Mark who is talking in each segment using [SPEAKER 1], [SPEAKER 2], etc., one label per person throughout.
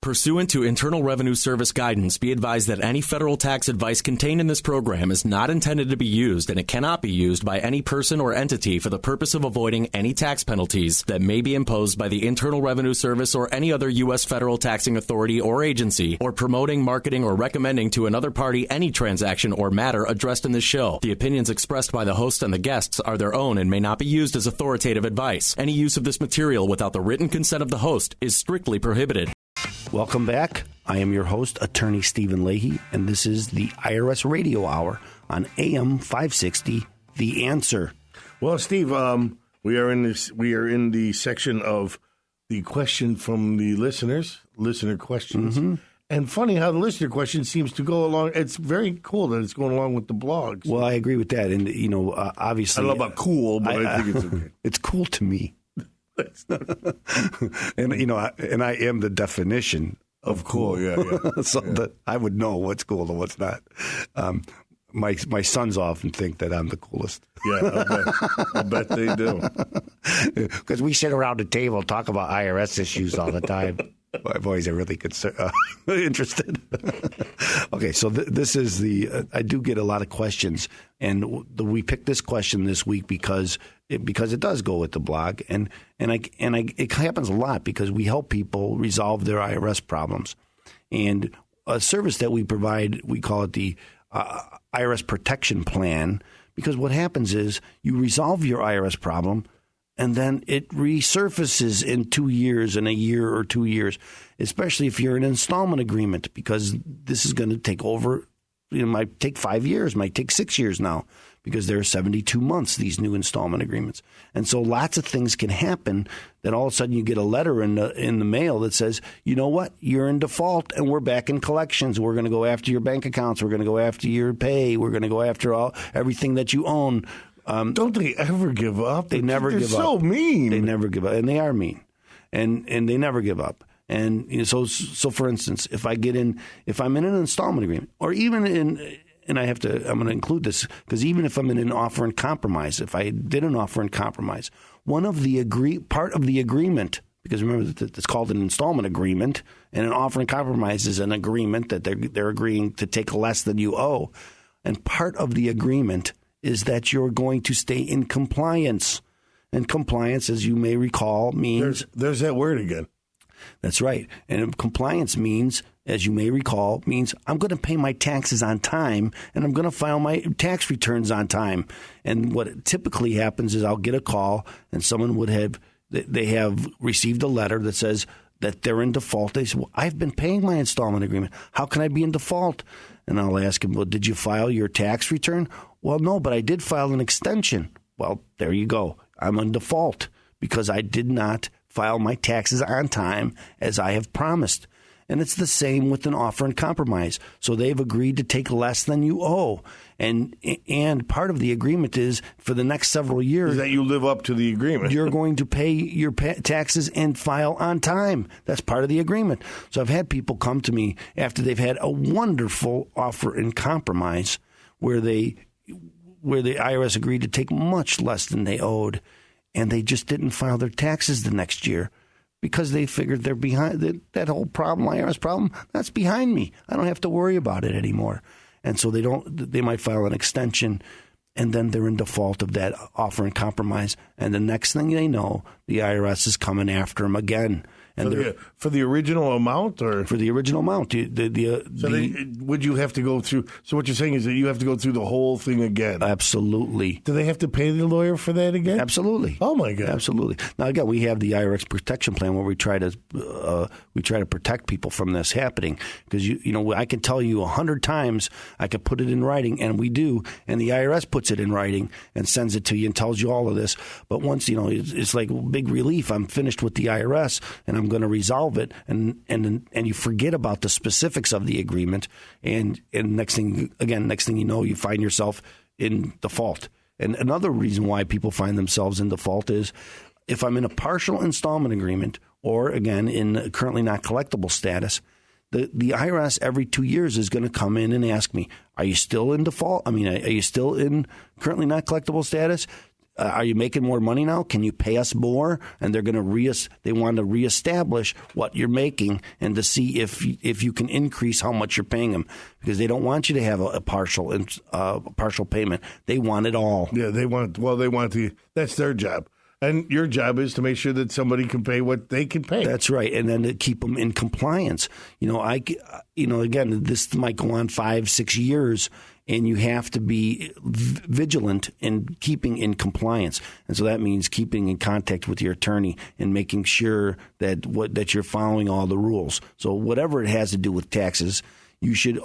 [SPEAKER 1] Pursuant to Internal Revenue Service guidance, be advised that any federal tax advice contained in this program is not intended to be used, and it cannot be used by any person or entity for the purpose of avoiding any tax penalties that may be imposed by the Internal Revenue Service or any other U.S. federal taxing authority or agency, or promoting, marketing, or recommending to another party any transaction or matter addressed in this show. The opinions expressed by the host and the guests are their own and may not be used as authoritative advice. Any use of this material without the written consent of the host is strictly prohibited.
[SPEAKER 2] Welcome back. I am your host, Attorney Steven Leahy, and this is the IRS Radio Hour on AM 560, The Answer.
[SPEAKER 3] Well, Steve, we are in the section of the question from the listener questions. Mm-hmm. And funny how the listener question seems to go along. It's very cool that it's going along with the blogs.
[SPEAKER 2] Well, I agree with that. And, obviously,
[SPEAKER 3] I don't know about cool, but I think it's okay.
[SPEAKER 2] It's cool to me. And I am the definition of cool.
[SPEAKER 3] Yeah.
[SPEAKER 2] So that I would know what's cool and what's not. My sons often think that I'm the coolest.
[SPEAKER 3] Yeah, I bet they do.
[SPEAKER 2] Because we sit around the table and talk about IRS issues all the time. My boys are really interested. Okay, so this is I do get a lot of questions, and we picked this question this week because it does go with the blog, and it happens a lot because we help people resolve their IRS problems, and a service that we provide, we call it the IRS Protection Plan, because what happens is you resolve your IRS problem, and then it resurfaces in 2 years, in a year or 2 years, especially if you're in an installment agreement, because this is going to take over. It might take 5 years, might take 6 years now, because there are 72 months, these new installment agreements. And so lots of things can happen that all of a sudden you get a letter in the mail that says, you know what, you're in default and we're back in collections. We're going to go after your bank accounts. We're going to go after your pay. We're going to go after everything that you own.
[SPEAKER 3] Don't they ever give up?
[SPEAKER 2] They never give up.
[SPEAKER 3] They're so mean.
[SPEAKER 2] They never give up, and they are mean, and they never give up. And so for instance, if I'm in an installment agreement, or even and I'm going to include this because even if I'm in an offer and compromise, if I did an offer and compromise, part of the agreement, because remember that it's called an installment agreement, and an offer and compromise is an agreement that they're agreeing to take less than you owe, and part of the agreement is that you're going to stay in compliance. And compliance, as you may recall, means...
[SPEAKER 3] There's that word again.
[SPEAKER 2] That's right. And compliance means, as you may recall, means I'm going to pay my taxes on time and I'm going to file my tax returns on time. And what typically happens is I'll get a call and someone they have received a letter that says that they're in default. They say, well, I've been paying my installment agreement. How can I be in default? And I'll ask them, well, did you file your tax return? Well, no, but I did file an extension. Well, there you go. I'm in default because I did not file my taxes on time as I have promised. And it's the same with an offer and compromise. So they've agreed to take less than you owe. And part of the agreement is for the next several years...
[SPEAKER 3] Is that you live up to the agreement.
[SPEAKER 2] You're going to pay your taxes and file on time. That's part of the agreement. So I've had people come to me after they've had a wonderful offer and compromise where the IRS agreed to take much less than they owed, and they just didn't file their taxes the next year because they figured they're behind. That whole problem, IRS problem, that's behind me. I don't have to worry about it anymore. And so they might file an extension, and then they're in default of that offer and compromise. And the next thing they know, the IRS is coming after them again. And
[SPEAKER 3] for the original amount, or
[SPEAKER 2] for the original amount,
[SPEAKER 3] would you have to go through? So what you're saying is that you have to go through the whole thing again.
[SPEAKER 2] Absolutely.
[SPEAKER 3] Do they have to pay the lawyer for that again?
[SPEAKER 2] Absolutely.
[SPEAKER 3] Oh my God.
[SPEAKER 2] Absolutely. Now again, we have the IRS Protection Plan where we try to protect people from this happening, because I can tell you 100 times, I could put it in writing, and we do, and the IRS puts it in writing and sends it to you and tells you all of this. But once it's like big relief. I'm finished with the IRS and I'm going to resolve it, and you forget about the specifics of the agreement, and next thing you know, you find yourself in default. And another reason why people find themselves in default is if I'm in a partial installment agreement, or again in currently not collectible status, the IRS every 2 years is going to come in and ask me, are you still in default? I mean, are you still in currently not collectible status? are you making more money now? Can you pay us more? And they're going to they want to reestablish what you're making and to see if you can increase how much you're paying them, because they don't want you to have a partial payment. They want it all.
[SPEAKER 3] Yeah, that's their job. And your job is to make sure that somebody can pay what they can pay.
[SPEAKER 2] That's right, and then to keep them in compliance. Again, this might go on 5-6 years, and you have to be vigilant in keeping in compliance. And so that means keeping in contact with your attorney and making sure that you're following all the rules. So whatever it has to do with taxes, you should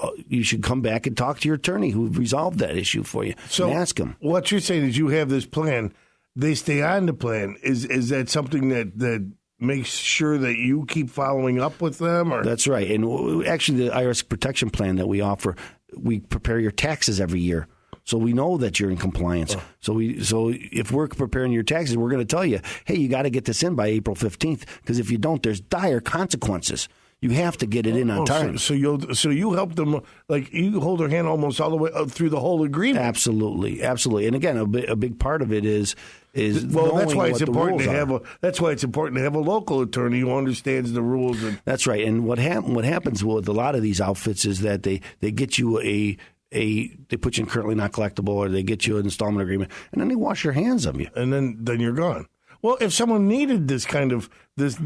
[SPEAKER 2] come back and talk to your attorney who resolved that issue for you and ask him.
[SPEAKER 3] What you're saying is you have this plan. They stay on the plan. Is that something that makes sure that you keep following up with them? Or?
[SPEAKER 2] That's right. And actually, the IRS Protection Plan that we offer, we prepare your taxes every year. So we know that you're in compliance. So if we're preparing your taxes, we're going to tell you, hey, you got to get this in by April 15th, because if you don't, there's dire consequences. You have to get it in on time.
[SPEAKER 3] So you help them, like you hold their hand almost all the way up through the whole agreement.
[SPEAKER 2] Absolutely. And again, a big part of it is
[SPEAKER 3] that's why it's important to have
[SPEAKER 2] that's
[SPEAKER 3] why it's important to have a local attorney who understands the rules.
[SPEAKER 2] That's right. And what happens with a lot of these outfits is that they get you they put you in currently not collectible, or they get you an installment agreement, and then they wash your hands of you,
[SPEAKER 3] and then you're gone. Well, if someone needed this kind of
[SPEAKER 2] that's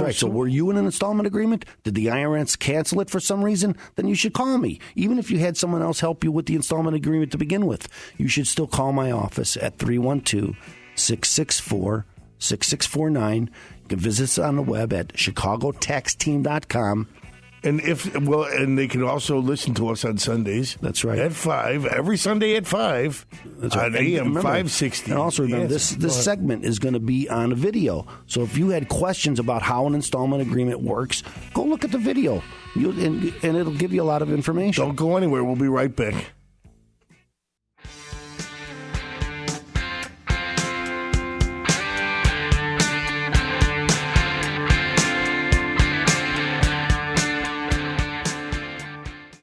[SPEAKER 2] right. So were you in an installment agreement? Did the IRS cancel it for some reason? Then you should call me. Even if you had someone else help you with the installment agreement to begin with, you should still call my office at 312-664-6649. You can visit us on the web at chicagotaxteam.com.
[SPEAKER 3] And they can also listen to us on Sundays.
[SPEAKER 2] That's right.
[SPEAKER 3] At 5, every Sunday at 5. That's right. On AM 560.
[SPEAKER 2] And also remember, this segment is going to be on a video. So if you had questions about how an installment agreement works, go look at the video, and it'll give you a lot of information.
[SPEAKER 3] Don't go anywhere. We'll be right back.